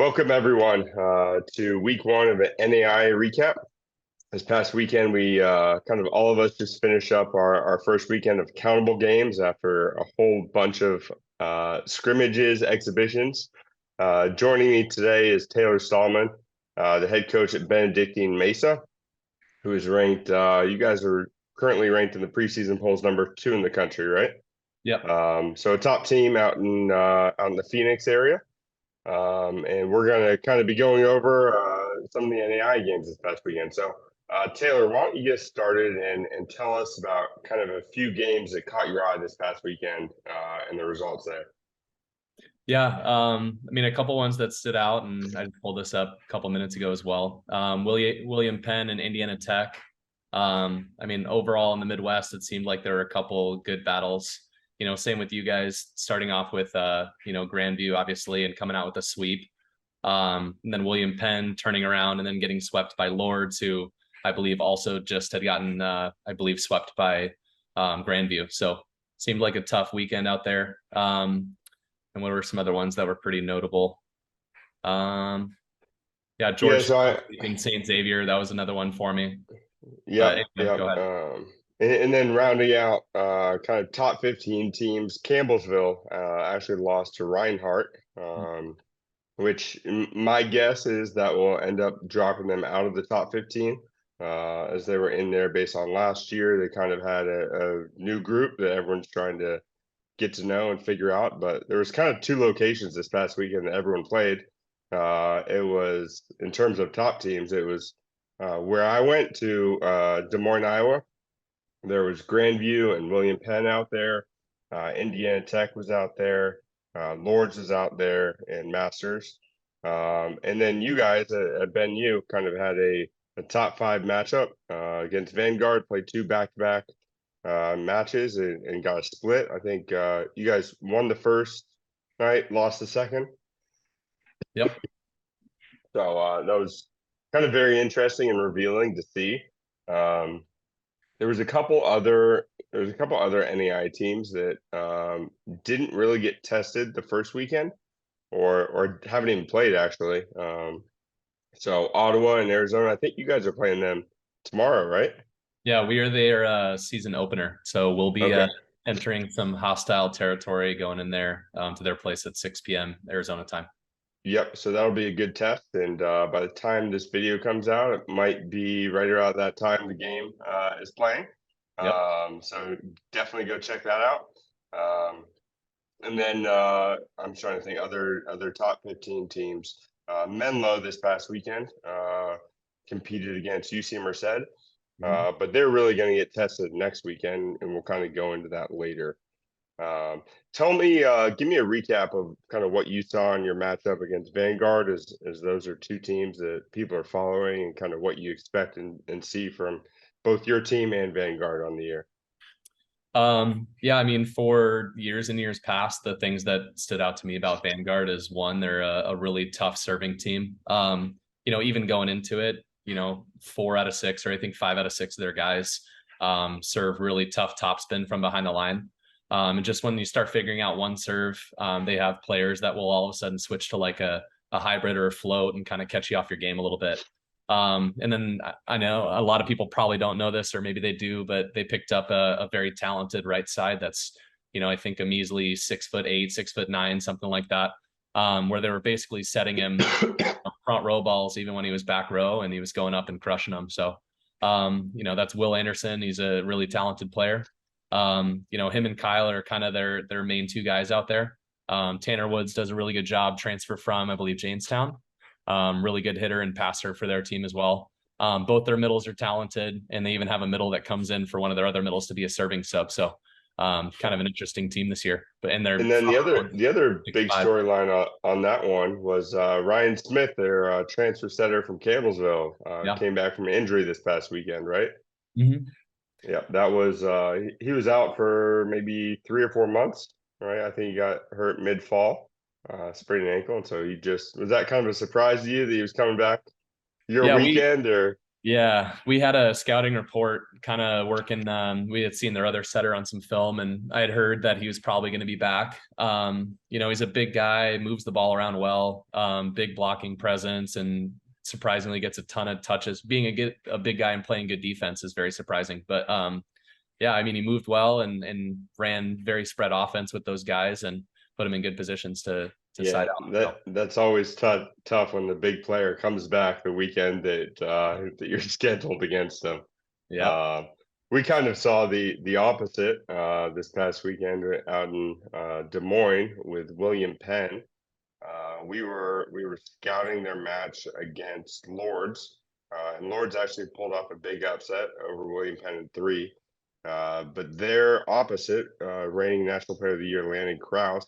Welcome everyone to week one of the NAIA recap. This past weekend, we kind of all of us just finished up our first weekend of countable games after a whole bunch of scrimmages, exhibitions. Joining me today is Taylor Stallman, the head coach at Benedictine Mesa, who is ranked. You guys are currently ranked in the preseason polls #2 in the country, right? Yep. So a top team out in the Phoenix area. And we're going to kind of be going over some of the NAIA games this past weekend. So, Taylor, why don't you get started and tell us about kind of a few games that caught your eye this past weekend and the results there? Yeah. A couple ones that stood out, and I just pulled this up a couple minutes ago as well. William Penn and Indiana Tech. Overall in the Midwest, it seemed like there were a couple good battles. Same with you guys, starting off with Grandview, obviously, and coming out with a sweep. And then William Penn turning around and then getting swept by Lords, who I believe also just had gotten, swept by Grandview. So seemed like a tough weekend out there. And what were some other ones that were pretty notable? George in St. Xavier, that was another one for me. Yep. Go ahead. And then rounding out kind of top 15 teams, Campbellsville actually lost to Reinhardt, which my guess is that will end up dropping them out of the top 15 as they were in there based on last year. They kind of had a new group that everyone's trying to get to know and figure out. But there was kind of two locations this past weekend that everyone played. It was, in terms of top teams, it was where I went to Des Moines, Iowa. There was Grandview and William Penn out there. Indiana Tech was out there. Lords was out there, and Masters. And then you guys at Ben U kind of had a top 5 matchup against Vanguard, played 2 back-to-back matches and got a split. I think you guys won the first night, lost the second. Yep. So that was kind of very interesting and revealing to see. There was a couple other NAIA teams that didn't really get tested the first weekend or haven't even played actually. So Ottawa and Arizona, I think you guys are playing them tomorrow, right? Yeah, we are their season opener. So we'll be entering some hostile territory going in there to their place at 6 p.m. Arizona time. Yep, so that'll be a good test. And by the time this video comes out, it might be right around that time the game is playing. Yep. So definitely go check that out. And then I'm trying to think other top 15 teams. Menlo this past weekend competed against UC Merced. But they're really going to get tested next weekend, and we'll kind of go into that later. Give me a recap of kind of what you saw in your matchup against Vanguard, as those are two teams that people are following, and kind of what you expect and see from both your team and Vanguard on the year. For years and years past, the things that stood out to me about Vanguard is, one, they're a really tough serving team. Even going into it, 4 out of 6, or I think 5 out of 6 of their guys serve really tough topspin from behind the line. And just when you start figuring out one serve, they have players that will all of a sudden switch to like a hybrid or a float and kind of catch you off your game a little bit. And then I know a lot of people probably don't know this, or maybe they do, but they picked up a very talented right side that's, I think a measly 6'8", 6'9", something like that, where they were basically setting him front row balls even when he was back row, and he was going up and crushing them. So, that's Will Anderson. He's a really talented player. Him and Kyle are kind of their main 2 guys out there. Tanner Woods does a really good job, transfer from, I believe, Jamestown. Really good hitter and passer for their team as well. Both their middles are talented, and they even have a middle that comes in for one of their other middles to be a serving sub. So kind of an interesting team this year. And then the other big storyline on that one was Ryan Smith, their transfer setter from Campbellsville, came back from injury this past weekend, right? Mm-hmm. Yeah, that was he was out for maybe 3 or 4 months, right? I think he got hurt mid-fall, sprained an ankle, and so was that kind of a surprise to you that he was coming back your weekend, or? Yeah, we had a scouting report kind of working. We had seen their other setter on some film, and I had heard that he was probably going to be back. He's a big guy, moves the ball around well, big blocking presence, and surprisingly gets a ton of touches. Being a big guy and playing good defense is very surprising. But yeah, I mean, he moved well and ran very spread offense with those guys and put him in good positions to Yeah, side out. that's always tough when the big player comes back the weekend that you're scheduled against them. Yeah. Uh, we kind of saw the opposite this past weekend out in Des Moines with William Penn. We were scouting their match against Lords, and Lords actually pulled off a big upset over William Penn in three. But their opposite, reigning National Player of the Year, Landon Krause,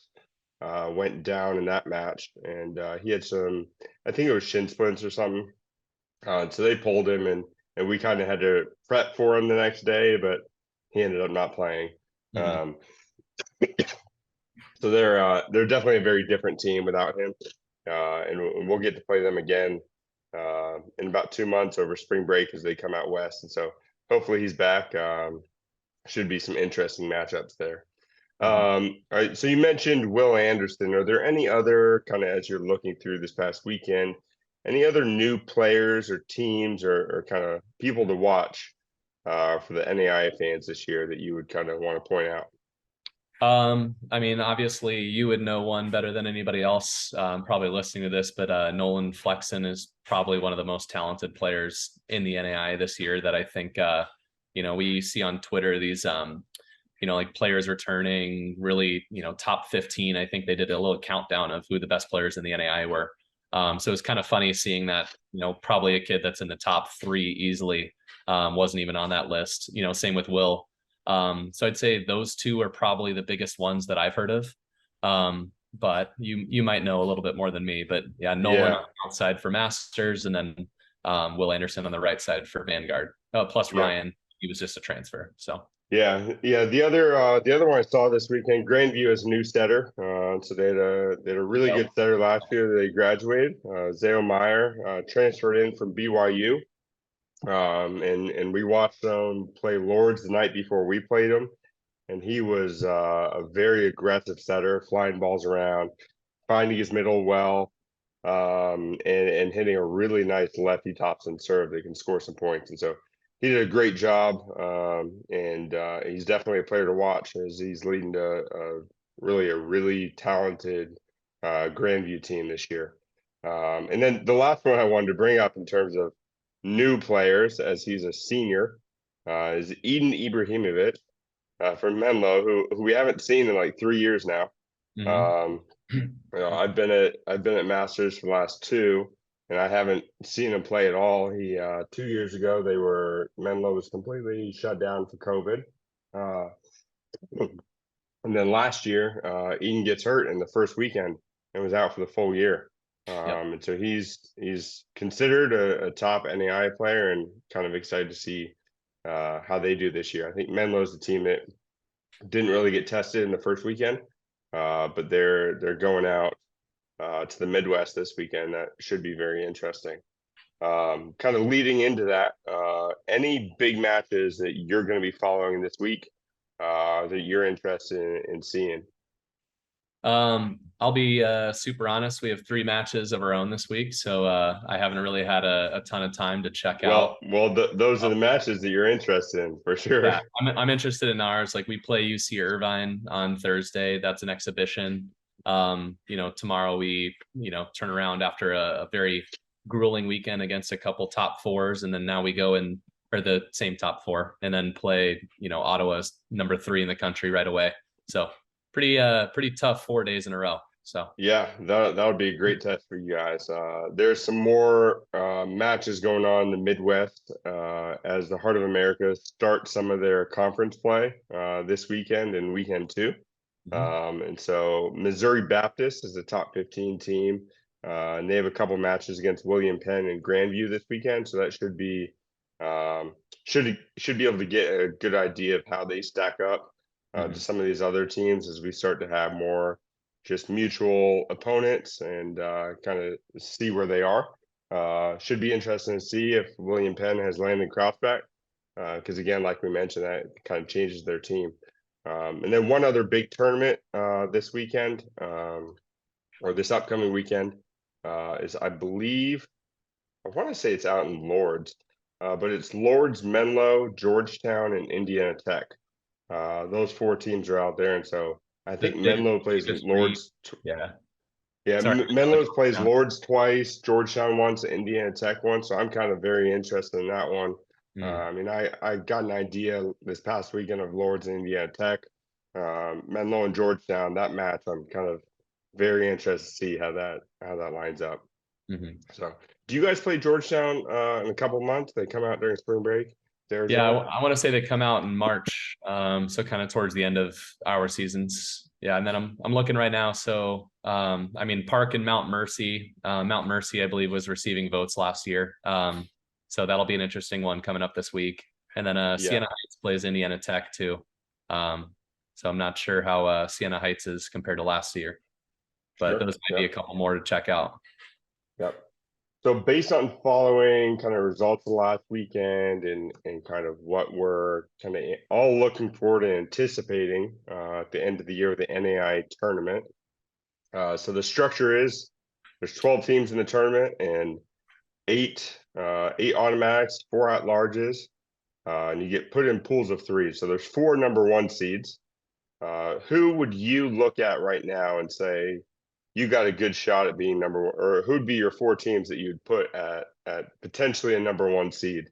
went down in that match, and he had some, I think it was shin splints or something. So they pulled him, and we kind of had to prep for him the next day, but he ended up not playing. Mhm. Um, so they're definitely a very different team without him, and we'll get to play them again in about 2 months over spring break as they come out west, and so hopefully he's back. Should be some interesting matchups there. Mhm. All right, so you mentioned Will Anderson. Are there any other kind of, as you're looking through this past weekend, any other new players or teams or kind of people to watch for the NAIA fans this year that you would kind of want to point out? I mean, obviously you would know one better than anybody else, probably listening to this, but Nolan Flexen is probably one of the most talented players in the NAI this year that I think, we see on Twitter these, like players returning really, top 15. I think they did a little countdown of who the best players in the NAI were. So it's kind of funny seeing that, probably a kid that's in the top three easily wasn't even on that list. Same with Will. So I'd say those two are probably the biggest ones that I've heard of. But you might know a little bit more than me. But yeah, Nolan on Yeah, the outside for Masters, and then Will Anderson on the right side for Vanguard. Plus yeah. Ryan, he was just a transfer. So Yeah. The other one I saw this weekend, Grandview is a new setter. So they had a really yep. good setter last year. They graduated. Zao Meyer transferred in from BYU. And we watched them play Lords the night before we played them, and he was a very aggressive setter, flying balls around, finding his middle well, and hitting a really nice lefty topspin serve that can score some points. And so he did a great job, and he's definitely a player to watch as he's leading to a really talented Grandview team this year. And then the last one I wanted to bring up in terms of new players, as he's a senior, is Eden Ibrahimovic from Menlo, who we haven't seen in like 3 years now. Mhm. Um, I've been at Masters for the last two, and I haven't seen him play at all. He 2 years ago Menlo was completely shut down for COVID, uh, and then last year Eden gets hurt in the first weekend and was out for the full year. Yep. And so he's considered a top NAI player, and kind of excited to see how they do this year. I think Menlo's the team that didn't really get tested in the first weekend, but they're going out to the Midwest this weekend. That should be very interesting. Kind of leading into that, any big matches that you're going to be following this week that you're interested in seeing? I'll be super honest. We have 3 matches of our own this week, so I haven't really had a ton of time to check out. Those are the matches that you're interested in for sure. Yeah, I'm interested in ours. Like we play UC Irvine on Thursday. That's an exhibition. Tomorrow we, turn around after a very grueling weekend against a couple top fours, and then now we go in or the same top four, and then play, Ottawa's number 3 in the country right away. So pretty tough 4 days in a row. So Yeah, that would be a great test for you guys. There's some more matches going on in the Midwest as the Heart of America start some of their conference play this weekend and weekend two. mhm. And so Missouri Baptist is a top 15 team, and they have a couple matches against William Penn and Grandview this weekend. So that um, should be able to get a good idea of how they stack up to Mhm. some of these other teams as we start to have more just mutual opponents and kind of see where they are. Should be interesting to see if William Penn has Landon Cross back, because again, like we mentioned, that kind of changes their team. And then one other big tournament this weekend, or this upcoming weekend, is, I believe, I want to say it's out in Lords, but it's Lords, Menlo, Georgetown, and Indiana Tech. Those 4 teams are out there, and so I think Menlo plays Lords. Yeah. Yeah, Sorry. Menlo plays Lords twice, Georgetown once, Indiana Tech once. So I'm kind of very interested in that one. I mean, I got an idea this past weekend of Lords and Indiana Tech. Menlo and Georgetown, that match, I'm kind of very interested to see how that lines up. So, do you guys play Georgetown in a couple months? They come out during spring break. Yeah, I want to say they come out in March, so kind of towards the end of our seasons. Yeah, and then I'm looking right now. So, I mean, Park and Mount Mercy. Mount Mercy, I believe, was receiving votes last year. So that'll be an interesting one coming up this week. And then Siena Heights plays Indiana Tech too. So I'm not sure how Siena Heights is compared to last year, but those might be a couple more to check out. Yep. So based on following kind of results of last weekend and kind of what we're kind of all looking forward and anticipating at the end of the year with the NAIA tournament. So the structure is there's 12 teams in the tournament and eight automatics, 4 at-larges, and you get put in pools of 3. So there's 4 number 1 seeds. Who would you look at right now and say, you got a good shot at being number 1, or who'd be your 4 teams that you'd put at potentially a number 1 seed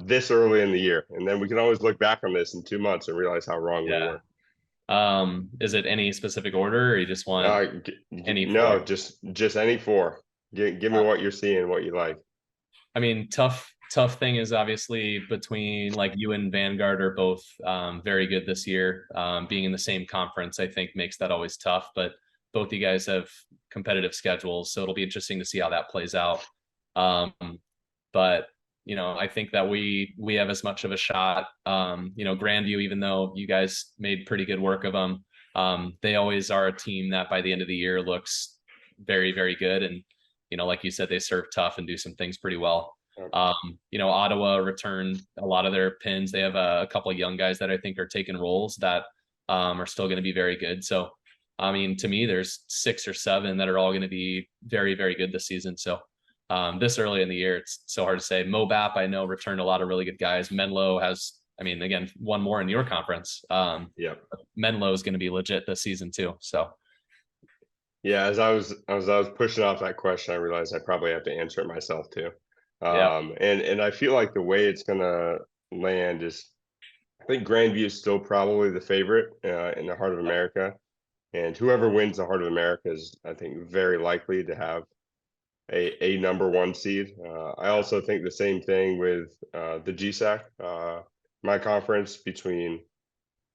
this early in the year? And then we can always look back on this in 2 months and realize how wrong we were. Is it any specific order, or you just want any? No, just any 4. Give me what you're seeing, what you like. I mean, tough thing is obviously between like you and Vanguard are both very good this year. Being in the same conference, I think makes that always tough, but both you guys have competitive schedules, so it'll be interesting to see how that plays out. But you know, I think that we have as much of a shot. You know, Grandview, even though you guys made pretty good work of them, they always are a team that by the end of the year looks very, very good. And you know, like you said, they serve tough and do some things pretty well. You know, Ottawa returned a lot of their pins. They have a couple of young guys that I think are taking roles that are still going to be very good. So I mean, to me, there's 6 or 7 that are all going to be very, very good this season. So this early in the year, it's so hard to say. MoBAP, I know, returned a lot of really good guys. Menlo has, I mean, again, one more in your conference. Menlo is going to be legit this season too. So yeah, as I was pushing off that question, I realized I probably have to answer it myself too. And I feel like the way it's going to land is, I think Grandview is still probably the favorite in the Heart of America. And whoever wins the Heart of America is, I think, very likely to have a number 1 seed. I also think the same thing with the GSAC, my conference, between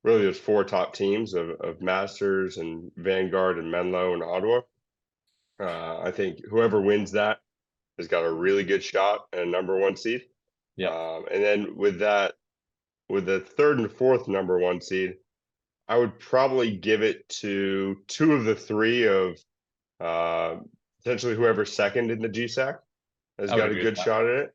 really those 4 top teams of Masters and Vanguard and Menlo and Ottawa. I think whoever wins that has got a really good shot at a number 1 seed. And then with the 3rd and 4th number 1 seed, I would probably give it to 2 of the 3 of potentially whoever's second in the GSAC has got a good shot at it.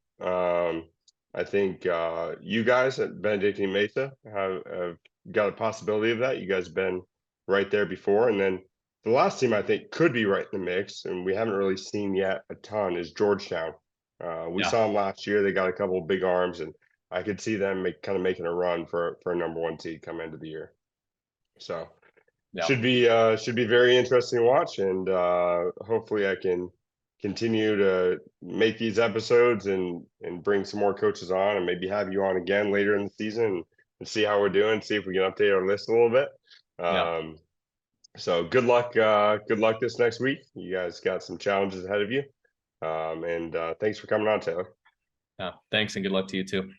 I think you guys at Benedictine Mesa have got a possibility of that. You guys have been right there before. And then the last team I think could be right in the mix, and we haven't really seen yet a ton, is Georgetown. We saw them last year. They got a couple of big arms, and I could see them kind of making a run for a number 1 seed come into the year. So should be very interesting to watch, and hopefully I can continue to make these episodes and bring some more coaches on, and maybe have you on again later in the season and see how we're doing, see if we can update our list a little bit. So good luck this next week. You guys got some challenges ahead of you, and thanks for coming on, Taylor. Thanks, and good luck to you too.